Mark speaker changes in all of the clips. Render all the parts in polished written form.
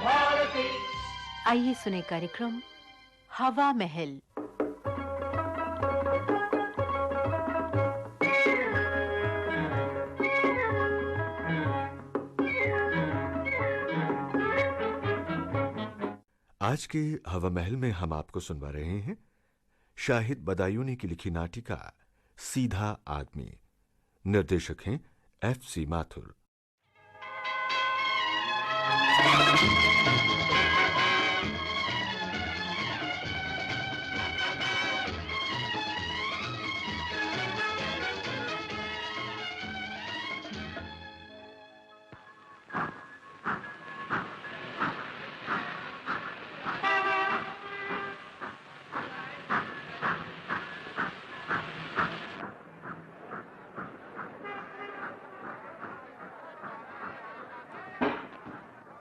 Speaker 1: भारती।
Speaker 2: आइए सुने कार्यक्रम हवा महल।
Speaker 3: आज के हवा महल में हम आपको सुनवा रहे हैं शाहिद बदायूनी की लिखी नाटिका सीधा आदमी। निर्देशक हैं F.C. माथुर।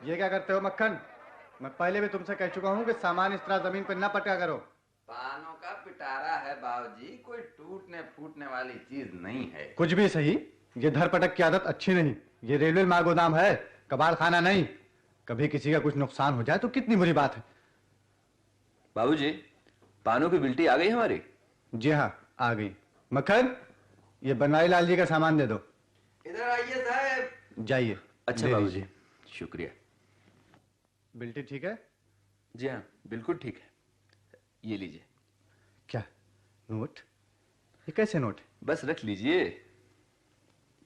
Speaker 4: ये क्या करते हो मक्खन? मैं पहले भी तुमसे कह चुका हूँ कि सामान इस तरह जमीन पर ना पटका करो।
Speaker 5: पानों का पिटारा है बाबूजी, कोई टूटने फूटने वाली चीज नहीं है।
Speaker 4: कुछ भी सही, ये धर पटक की आदत अच्छी नहीं। ये रेलवे माल गोदाम है, कबाड़ खाना नहीं। कभी किसी का कुछ नुकसान हो जाए तो कितनी बुरी बात है।
Speaker 6: बाबूजी, पानों की बिल्टी आ गई हमारी?
Speaker 4: जी हाँ, आ गई। मक्खन, ये बनवारी लाल जी का सामान दे दो।
Speaker 5: इधर आइए साहब।
Speaker 4: जाइए।
Speaker 6: अच्छा बाबूजी, शुक्रिया।
Speaker 4: बिल्टी ठीक है?
Speaker 6: जी हाँ, बिल्कुल ठीक है। ये लीजिए।
Speaker 4: क्या नोट? ये कैसे नोट?
Speaker 6: बस रख लीजिए।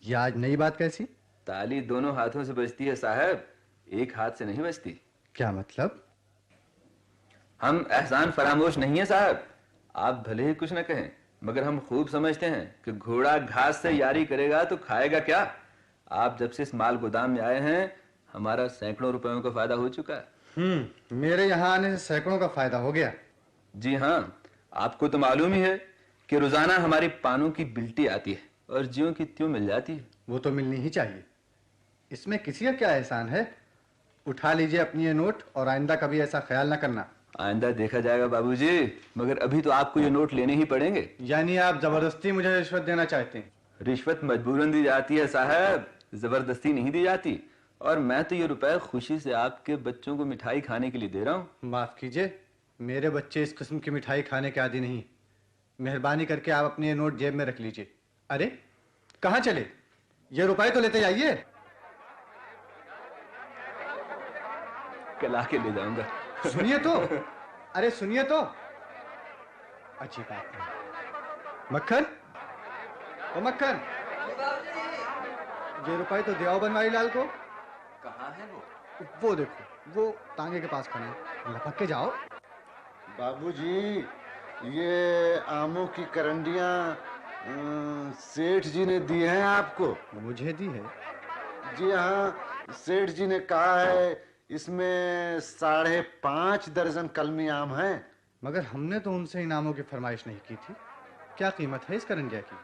Speaker 4: ये आज नई बात कैसी?
Speaker 6: ताली दोनों हाथों से बजती है साहब, एक हाथ से नहीं बजती।
Speaker 4: क्या मतलब?
Speaker 6: हम एहसान फरामोश नहीं है साहब। आप भले ही कुछ न कहें, मगर हम खूब समझते हैं कि घोड़ा घास से यारी करेगा तो खाएगा क्या। आप जब से इस माल गोदाम में आए हैं, हमारा सैकड़ों रुपयों का फायदा हो चुका है।
Speaker 4: मेरे यहाँ आने से सैकड़ों का फायदा हो गया।
Speaker 6: जी हाँ, आपको तो मालूम ही है कि रोजाना हमारी पानों की बिल्टी आती है और ज्यों की त्यों मिल जाती है।
Speaker 4: वो तो मिलनी ही चाहिए, इसमें किसी का क्या एहसान है। उठा लीजिए अपनी ये नोट और आइंदा कभी ऐसा ख्याल ना करना।
Speaker 6: आइंदा देखा जाएगा बाबूजी, मगर अभी तो आपको ये नोट लेने ही पड़ेंगे।
Speaker 4: यानी आप जबरदस्ती मुझे रिश्वत देना चाहते हैं?
Speaker 6: रिश्वत मजबूरन दी जाती है साहब, जबरदस्ती नहीं दी जाती। और मैं तो ये रुपए खुशी से आपके बच्चों को मिठाई खाने के लिए दे रहा हूँ।
Speaker 4: माफ कीजिए, मेरे बच्चे इस किस्म की मिठाई खाने के आदी नहीं। मेहरबानी करके आप अपने ये नोट जेब में रख लीजिए। अरे कहाँ चले? ये रुपए तो लेते जाइए।
Speaker 6: कल आके ले जाऊंगा।
Speaker 4: सुनिए तो, अरे सुनिए तो। अच्छी बात नहीं। मक्खन, ओ मक्खन, ये रुपए तो दियाओ बनवारी लाल को।
Speaker 5: कहाँ है
Speaker 4: वो देखो, वो तांगे के पास खड़े हैं। लपक के जाओ।
Speaker 7: बाबूजी, ये आमों की करंडियां सेठ जी ने दी हैं आपको?
Speaker 4: मुझे दी है?
Speaker 7: जी हाँ, सेठ जी ने कहा है इसमें 5.5 दर्जन कलमी आम हैं।
Speaker 4: मगर हमने तो उनसे इनामों की फरमाइश नहीं की थी। क्या कीमत है इस करंजिया की?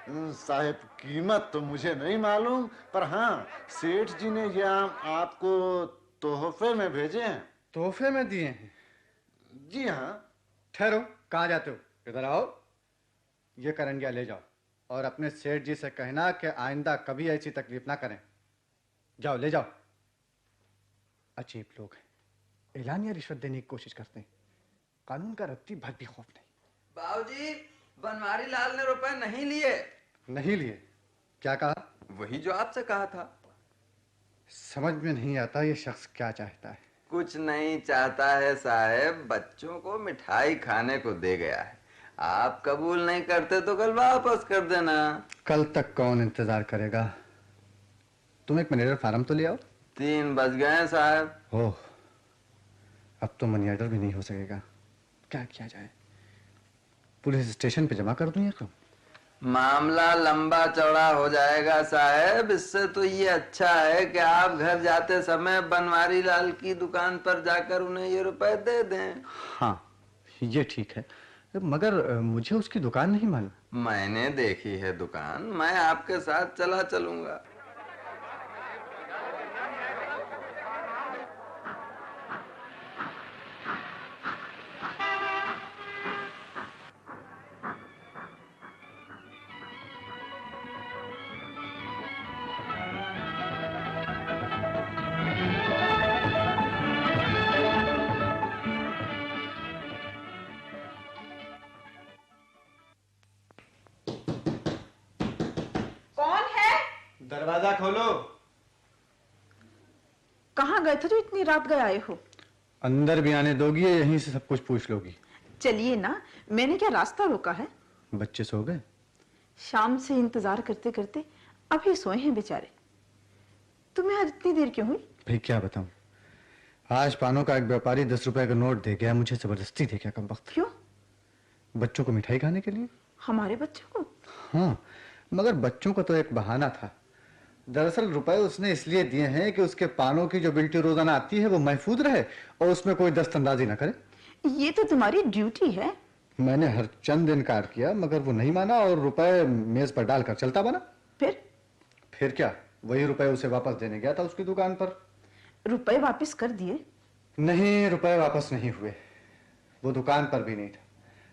Speaker 7: साहब, कीमत तो मुझे नहीं मालूम, पर हाँ, सेठ जी ने ये आम आपको तोहफे में भेजे हैं।
Speaker 4: तोहफे में दिए हैं?
Speaker 7: जी हाँ।
Speaker 4: ठहरो, कहाँ जाते हो? इधर आओ। ये करंजिया ले जाओ और अपने सेठ जी से कहना कि आइंदा कभी ऐसी तकलीफ ना करें। जाओ, ले जाओ। अजीब लोग हैं, एलानिया रिश्वत देने की कोशिश करते हैं। कानून का रत्ती भर भी खौफ नहीं।
Speaker 5: बाबूजी, बनवारी लाल ने रुपए नहीं लिए।
Speaker 4: नहीं लिए? क्या कहा?
Speaker 5: वही जो आपसे कहा था।
Speaker 4: समझ में नहीं आता ये शख्स क्या चाहता है।
Speaker 5: कुछ नहीं चाहता है साहब, बच्चों को मिठाई खाने को दे गया है। आप कबूल नहीं करते तो कल वापस कर देना।
Speaker 4: कल तक कौन इंतजार करेगा? तुम एक मैनेजर फार्म तो ले आओ।
Speaker 5: 3 बज गए साहब।
Speaker 4: ओह, अब तो मनी ऑर्डर भी नहीं हो सकेगा। क्या किया जाए? पुलिस स्टेशन पे जमा कर दूं या क्यों?
Speaker 5: मामला लंबा चौड़ा हो जाएगा साहब। इससे तो ये अच्छा है कि आप घर जाते समय बनवारी लाल की दुकान पर जाकर उन्हें ये रुपए दे दें।
Speaker 4: हाँ, ये ठीक है, मगर मुझे उसकी दुकान नहीं मालूम।
Speaker 5: मैंने देखी है दुकान, मैं आपके साथ चला चलूंगा।
Speaker 4: दरवाजा खोलो।
Speaker 1: कहाँ गए थे जो इतनी रात गए आए हो?
Speaker 4: अंदर भी आने दोगी या यहीं से सब कुछ पूछ लोगी?
Speaker 1: चलिए ना, मैंने क्या रास्ता रोका है?
Speaker 4: बच्चे सो गए?
Speaker 1: शाम से इंतजार करते करते अभी सोए हैं बेचारे। तुम्हें आज इतनी देर क्यों हुई?
Speaker 4: भाई क्या बताऊं, आज पानों का एक व्यापारी 10 रुपए का नोट दे गया, मुझे जबरदस्ती दे गया कम वक्त।
Speaker 1: क्यों?
Speaker 4: बच्चों को मिठाई खाने के लिए।
Speaker 1: हमारे बच्चों को?
Speaker 4: हाँ, मगर बच्चों का तो एक बहाना था। दरअसल रुपए उसने इसलिए दिए हैं कि उसके पानों की जो बिल्टी रोजाना आती है वो महफूज रहे और उसमें कोई दस्तंदाजी ना करे।
Speaker 1: ये तो तुम्हारी ड्यूटी है।
Speaker 4: मैंने हर चंद इनकार किया मगर वो नहीं माना और रुपए मेज पर डालकर चलता बना। फिर क्या, वही रुपए उसे वापस देने गया था उसकी दुकान पर।
Speaker 1: रुपए वापस कर दिए?
Speaker 4: नहीं, रुपए वापस नहीं हुए। वो दुकान पर भी नहीं था।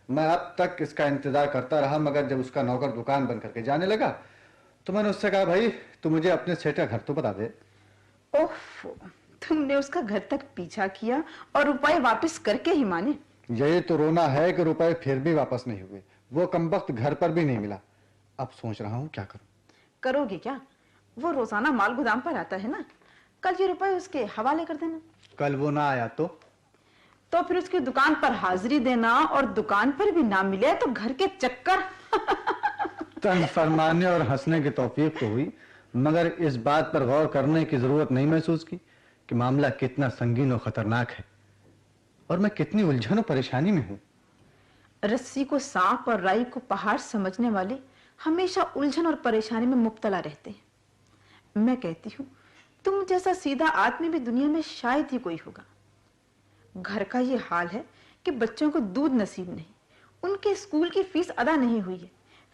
Speaker 4: मैं अब तक इसका इंतजार करता रहा मगर जब उसका नौकर दुकान बंद करके जाने लगा तो मैंने उससे कहा, भाई तू मुझे अपने सेठ का घर तो बता दे।
Speaker 1: ओह, तुमने उसका घर तक पीछा किया और रुपए वापस करके ही माने?
Speaker 4: यही तो रोना है कि रुपए फिर भी वापस नहीं हुए। वो कमबख्त घर पर भी नहीं मिला। अब सोच रहा हूँ क्या करूं।
Speaker 1: करोगे क्या? वो रोजाना माल गोदाम पर आता है ना, कल ये रुपए उसके हवाले कर देना।
Speaker 4: कल वो ना आया तो
Speaker 1: फिर उसकी दुकान पर हाजिरी देना और दुकान पर भी ना मिले तो घर के चक्कर।
Speaker 4: तन फरमाने और हंसने की तौफीक तो हुई मगर इस बात पर गौर करने की जरूरत नहीं महसूस की कि मामला कितना संगीन और खतरनाक है और मैं कितनी उलझन और परेशानी में हूं।
Speaker 1: रस्सी को सांप और राई को पहाड़ समझने वाले हमेशा उलझन और परेशानी में मुब्तला रहते हैं। मैं कहती हूँ तुम जैसा सीधा आदमी भी दुनिया में शायद ही कोई होगा। घर का ये हाल है कि बच्चों को दूध नसीब नहीं, उनके स्कूल की फीस अदा नहीं हुई है,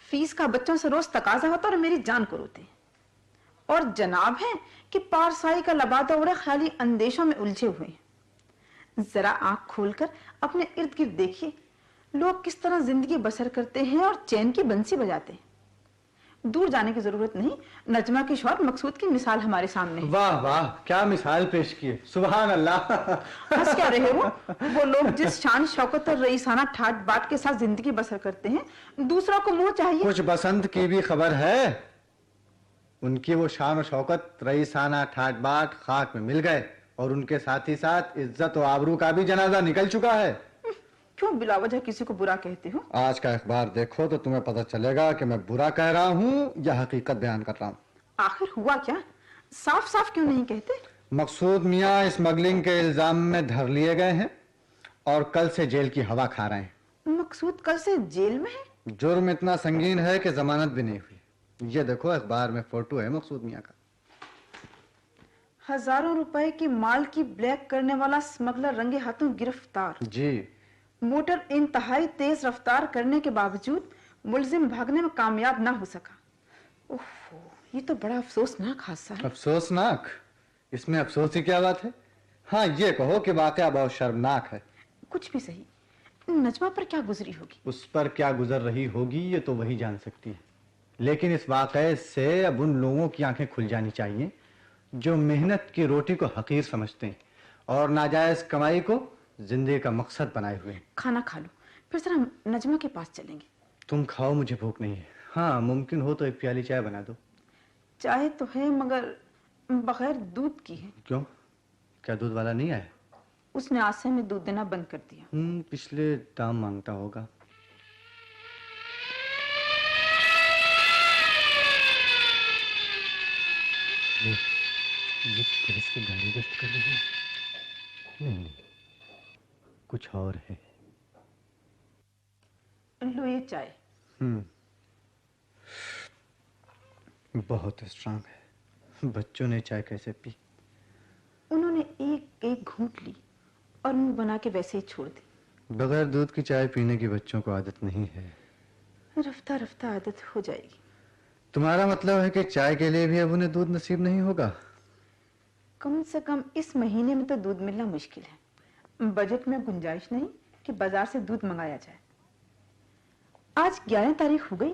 Speaker 1: फीस का बच्चों से रोज तकाजा होता और मेरी जान को रोते हैं। और जनाब है कि पारसाई का लबादा उड़े ख्याली अंदेशों में उलझे हुए हैं। जरा आंख खोलकर अपने इर्द गिर्द देखिए, लोग किस तरह जिंदगी बसर करते हैं और चैन की बंसी बजाते हैं। दूर जाने की जरूरत नहीं, नजमा की शौहर मकसूद की मिसाल हमारे सामने है।
Speaker 4: वाह वाह, क्या मिसाल पेश की है, सुभान अल्लाह।
Speaker 1: हंस क्या रहे हो? वो लोग जिस शान शौकत और रईसाना ठाट बाट के साथ जिंदगी बसर करते हैं, दूसरों को मुंह चाहिए।
Speaker 4: कुछ बसंत की भी खबर है? उनकी वो शान और शौकत रईसाना ठाट बाट खाक में मिल गए और उनके साथ ही साथ इज्जत और आबरू का भी जनाजा निकल चुका है।
Speaker 1: क्यों बिला वजह किसी को बुरा कहते हो?
Speaker 4: आज का अखबार देखो तो तुम्हें पता चलेगा कि मैं बुरा कह रहा हूँ या हकीकत बयान कर रहा हूँ।
Speaker 1: आखिर हुआ क्या? साफ साफ क्यों नहीं कहते?
Speaker 4: मकसूद मियाँ स्मगलिंग के इल्जाम में धर लिए गए हैं और कल से जेल की हवा खा रहे हैं।
Speaker 1: मकसूद कल से जेल में है?
Speaker 4: जुर्म इतना संगीन है कि जमानत भी नहीं हुई। ये देखो अखबार में फोटो है मकसूद मियाँ का।
Speaker 1: हजारों रुपए की माल की ब्लैक करने वाला स्मगलर रंगे हाथों गिरफ्तार।
Speaker 4: जी।
Speaker 1: मोटर इंतहाई तेज रफ्तार करने के बावजूद मुलजिम भागने में कामयाब ना हो सका। ओहो, ये तो बड़ा अफसोसनाक हादसा है।
Speaker 4: अफसोसनाक? इसमें अफसोस की क्या बात है? हाँ, ये कहो कि वाकया बहुत शर्मनाक है।
Speaker 1: कुछ भी सही, नजमा पर क्या गुजरी होगी?
Speaker 4: उस पर क्या गुजर रही होगी ये तो वही जान सकती है, लेकिन इस वाकये से अब उन लोगों की आंखें खुल जानी चाहिए जो मेहनत की रोटी को हकीर समझते हैं और नाजायज कमाई को जिंदगी का मकसद बनाए हुए हैं।
Speaker 1: खाना खा लो, फिर जरा नजमा के पास चलेंगे।
Speaker 4: तुम खाओ, मुझे भूख नहीं है। हाँ, मुमकिन हो तो एक प्याली चाय बना दो।
Speaker 1: चाय तो है मगर बगैर दूध की है।
Speaker 4: क्यों, क्या दूध वाला नहीं आया?
Speaker 1: उसने आज से हमें दूध देना बंद कर दिया।
Speaker 4: पिछले दाम मांगता होगा। ये पुलिस की गाड़ी गश्त कर रही है। नहीं, कुछ और है।
Speaker 1: लो ये चाय।
Speaker 4: बहुत स्ट्रांग है। बच्चों ने चाय कैसे पी?
Speaker 1: उन्होंने एक एक घूंट ली और मुंह बना के वैसे ही छोड़ दी।
Speaker 4: बगैर दूध की चाय पीने की बच्चों को आदत नहीं है।
Speaker 1: रफ्ता रफ्ता आदत हो जाएगी।
Speaker 4: तुम्हारा मतलब है कि चाय के लिए भी अब उन्हें दूध नसीब नहीं होगा?
Speaker 1: कम से कम इस महीने में तो दूध मिलना मुश्किल है। बजट में गुंजाइश नहीं कि बाजार से दूध मंगाया जाए। आज 11 तारीख हो गई,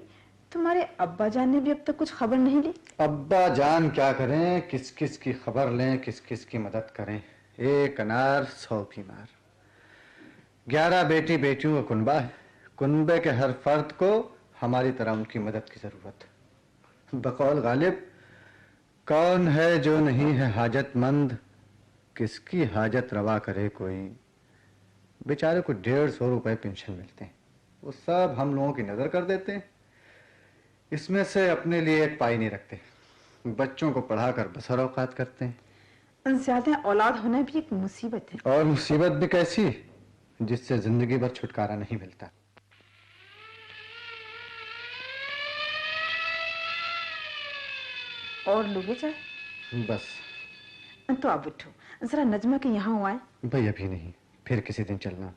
Speaker 1: तुम्हारे अब्बा जान ने भी अब तक कुछ खबर नहीं ली।
Speaker 4: अब्बा जान क्या करें, किस किस की खबर लें, किस किस की मदद करें। एक अनार 100 बीमार। 11 बेटी बेटियों का कुनबा है। कुनबे के हर फर्द को हमारी तरह उनकी मदद की जरूरत। बकौल गालिब कौन है जो नहीं है हाजतमंद, किसकी हाजत रवा करे कोई। बेचारे को 150 रुपए पेंशन मिलते हैं, वो सब हम लोगों की नजर कर देते हैं। इसमें से अपने लिए एक पाई नहीं रखते, बच्चों को पढ़ाकर बसर औकात करते हैं।
Speaker 1: ज्यादा औलाद होना भी एक मुसीबत है।
Speaker 4: और मुसीबत भी कैसी, जिससे जिंदगी भर छुटकारा नहीं मिलता।
Speaker 1: और लोगे चाहे?
Speaker 4: बस
Speaker 1: तो आप उठो, जरा नजमा के यहाँ हुआ है।
Speaker 4: भाई अभी नहीं, फिर किसी दिन चलना।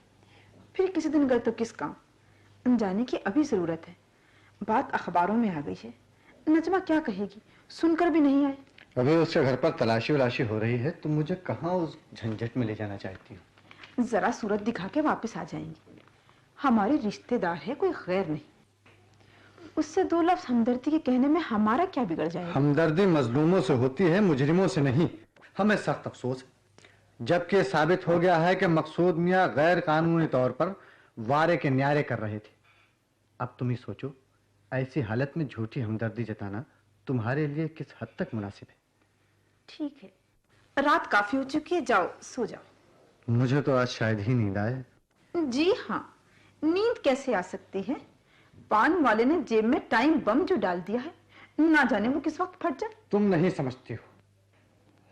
Speaker 1: फिर किसी दिन गए तो किस काम, जाने की अभी जरूरत है। बात अखबारों में आ गई है, नजमा क्या कहेगी, सुनकर भी नहीं आए।
Speaker 4: अभी उसके घर पर तलाशी वलाशी हो रही है, तुम मुझे कहाँ उस झंझट में ले जाना चाहती हो।
Speaker 1: जरा सूरत दिखा के वापस आ जाएंगे। हमारे रिश्तेदार है, कोई गैर नहीं। उससे 2 लफ्ज हमदर्दी के कहने में हमारा क्या बिगड़ जाएगा।
Speaker 4: हमदर्दी मजलूमों से होती है, मुजरिमों से नहीं। हमें सख्त अफसोस है, जबकि साबित हो गया है कि मकसूद मियां गैर कानूनी तौर पर वारे के न्यारे कर रहे थे। अब तुम ही सोचो, ऐसी हालत में झूठी हमदर्दी जताना तुम्हारे लिए किस हद तक मुनासिब है।
Speaker 1: ठीक है, रात काफी हो चुकी है, जाओ सो जाओ।
Speaker 4: मुझे तो आज शायद ही नींद आए।
Speaker 1: जी हाँ, नींद कैसे आ सकती है। पान वाले ने जेब में टाइम बम जो डाल दिया है, ना जाने वो किस वक्त फट जाए।
Speaker 4: तुम नहीं समझती हो,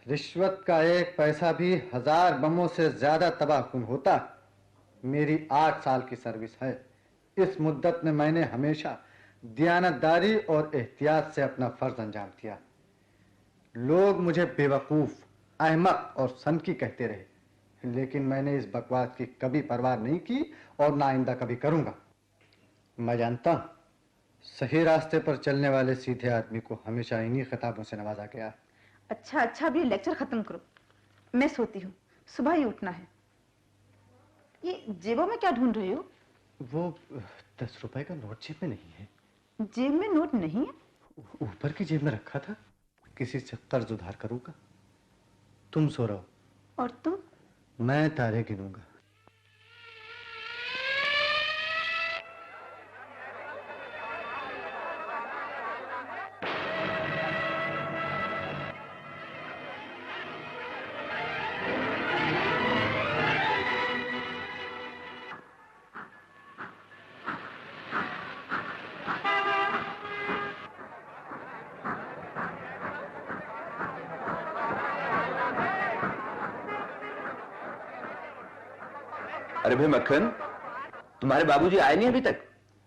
Speaker 4: रिश्वत का एक पैसा भी 1000 बमों से ज्यादा तबाहकुन होता। मेरी 8 साल की सर्विस है। इस मुद्दत में मैंने हमेशा दियानतदारी और एहतियात से अपना फर्ज अंजाम दिया। लोग मुझे बेवकूफ, अहमक और सनकी कहते रहे, लेकिन मैंने इस बकवास की कभी परवाह नहीं की और ना आइंदा कभी करूंगा। मैं जानता हूं, सही रास्ते पर चलने वाले सीधे आदमी को हमेशा इन्हीं खिताबों से नवाजा गया है।
Speaker 1: अच्छा अच्छा, अभी लेक्चर खत्म करो, मैं सोती हूँ, सुबह ही उठना है। ये जेबों में क्या ढूंढ रहे हो?
Speaker 4: वो 10 रुपए का नोट जेब में नहीं है।
Speaker 1: जेब में नोट नहीं है?
Speaker 4: ऊपर की जेब में रखा था, किसी से कर्ज उधार करूंगा। तुम सो रहो
Speaker 1: और तुम?
Speaker 4: मैं तारे गिनूंगा।
Speaker 6: अरे भाई मक्खन, तुम्हारे बाबूजी आए नहीं अभी तक?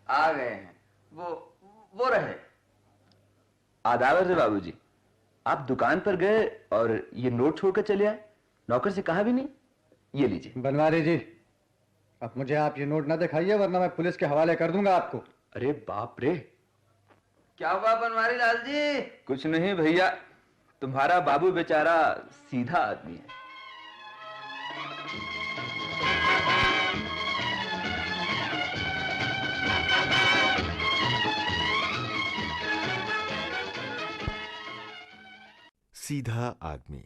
Speaker 5: आ गए हैं, वो रहे।
Speaker 6: आदाब अर्ज़ बाबूजी, आप दुकान पर गए और ये नोट छोड़कर चले आए, नौकर से कहा भी नहीं। ये लीजिए।
Speaker 4: बनवारी जी, अब मुझे आप ये नोट ना दिखाइए, वरना मैं पुलिस के हवाले कर दूंगा आपको।
Speaker 6: अरे बाप रे।
Speaker 5: क्या हुआ बनवारी लाल जी?
Speaker 6: कुछ नहीं भैया, तुम्हारा बाबू बेचारा सीधा आदमी है।
Speaker 3: सीधा आदमी।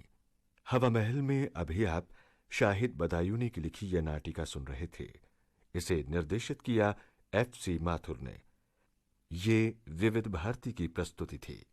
Speaker 3: हवा महल में अभी आप शाहिद बदायूनी की लिखी यह नाटिका सुन रहे थे। इसे निर्देशित किया FC माथुर ने। ये विविध भारती की प्रस्तुति थी।